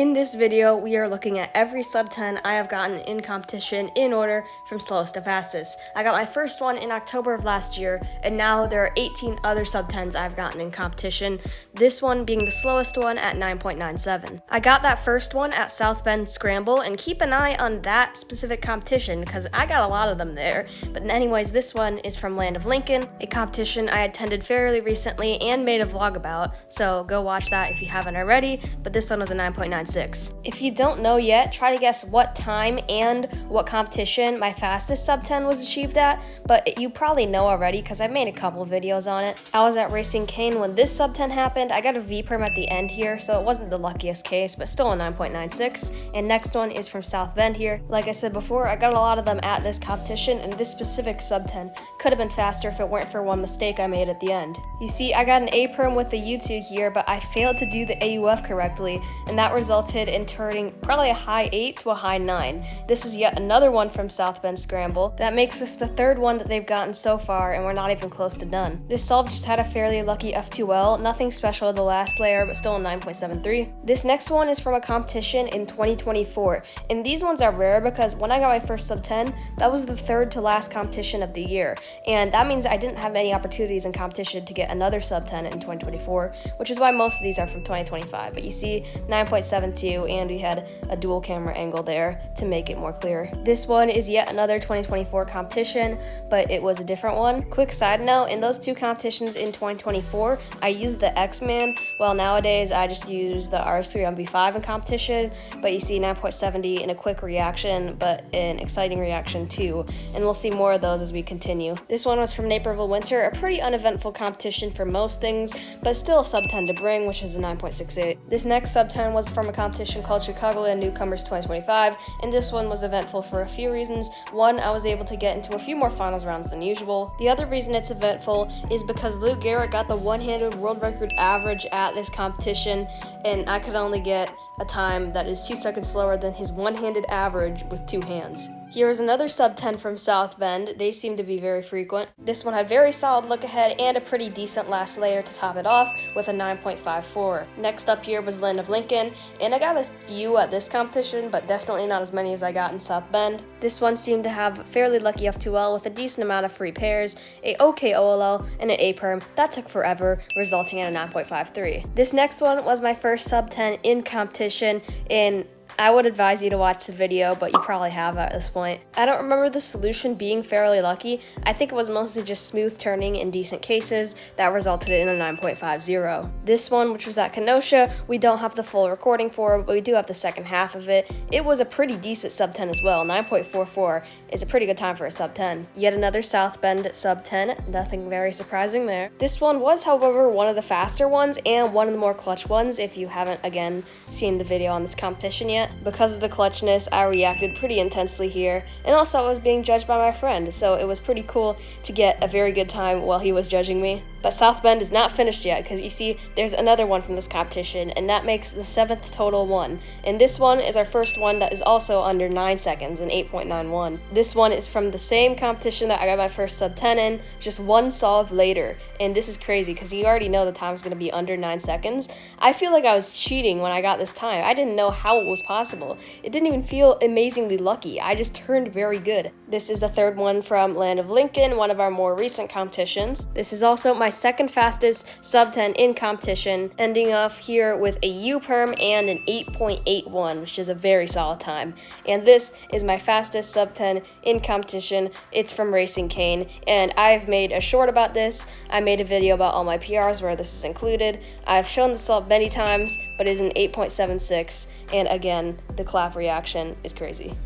In this video, we are looking at every sub 10 I have gotten in competition in order from slowest to fastest. I got my first one in October of last year, and now there are 18 other sub 10s I've gotten in competition, this one being the slowest one at 9.97. I got that first one at South Bend Scramble, and keep an eye on that specific competition because I got a lot of them there. But anyways, this one is from Land of Lincoln, a competition I attended fairly recently and made a vlog about, so go watch that if you haven't already, but this one was a 9.96. If you don't know yet, try to guess what time and what competition my fastest sub 10 was achieved at, but you probably know already because I made a couple videos on it. I was at Racing Cane when this sub 10 happened. I got a V perm at the end here, so it wasn't the luckiest case, but still a 9.96. And next one is from South Bend here. Like I said before, I got a lot of them at this competition, and this specific sub 10 could have been faster if it weren't for one mistake I made at the end. You see, I got an A perm with the U2 here, but I failed to do the AUF correctly, and that resulted in turning probably a high 8 to a high 9. This is yet another one from South Bend Scramble. That makes this the third one that they've gotten so far, and we're not even close to done. This solve just had a fairly lucky F2L, nothing special in the last layer, but still a 9.73. This next one is from a competition in 2024, and these ones are rare because when I got my first sub 10, that was the third to last competition of the year, and that means I didn't have any opportunities in competition to get another sub 10 in 2024, which is why most of these are from 2025. But you see 9.72, and we had a dual camera angle there to make it more clear. This one is yet another 2024 competition, but it was a different one. Quick side note, in those two competitions in 2024, I used the X-Man, while nowadays I just use the RS3 on B5 in competition, but you see 9.70 in a quick reaction, but an exciting reaction too, and we'll see more of those as we continue. This one was from Naperville Winter, a pretty uneventful competition for most things, but still a sub 10 to bring, which is a 9.68. This next sub 10 was from a competition called Chicagoland Newcomers 2025, and this one was eventful for a few reasons. One, I was able to get into a few more finals rounds than usual. The other reason it's eventful is because Luke Garrett got the one-handed world record average at this competition, and I could only get a time that is 2 seconds slower than his one-handed average with two hands. Here is another sub 10 from South Bend. They seem to be very frequent. This one had very solid look ahead and a pretty decent last layer to top it off with a 9.54. Next up here was Land of Lincoln, and I got a few at this competition, but definitely not as many as I got in South Bend. This one seemed to have fairly lucky F2L with a decent amount of free pairs, a OK OLL, and an A perm. That took forever, resulting in a 9.53. This next one was my first sub 10 in competition, and I would advise you to watch the video, but you probably have at this point. I don't remember the solution being fairly lucky. I think it was mostly just smooth turning in decent cases that resulted in a 9.50. This one, which was at Kenosha, we don't have the full recording for, but we do have the second half of it. It was a pretty decent sub 10 as well. 9.44 is a pretty good time for a sub 10. Yet another South Bend sub 10, nothing very surprising there. This one was, however, one of the faster ones and one of the more clutch ones if you haven't, again, seen the video on this competition yet. Because of the clutchness, I reacted pretty intensely here, and also I was being judged by my friend, so it was pretty cool to get a very good time while he was judging me. But South Bend is not finished yet, because you see there's another one from this competition, and that makes the 7th total one. And this one is our first one that is also under 9 seconds, an 8.91. This one is from the same competition that I got my first sub 10 in, just one solve later. And this is crazy, because you already know the time's going to be under 9 seconds. I feel like I was cheating when I got this time. I didn't know how it was possible. It didn't even feel amazingly lucky. I just turned very good. This is the third one from Land of Lincoln, one of our more recent competitions. This is also my second fastest sub 10 in competition, ending off here with a U perm and an 8.81, which is a very solid time. And this is my fastest sub 10 in competition. It's from Racing Cane, and I've made a short about this. I made a video about all my PRs where this is included. I've shown this up many times, but it is an 8.76, and again, the clap reaction is crazy.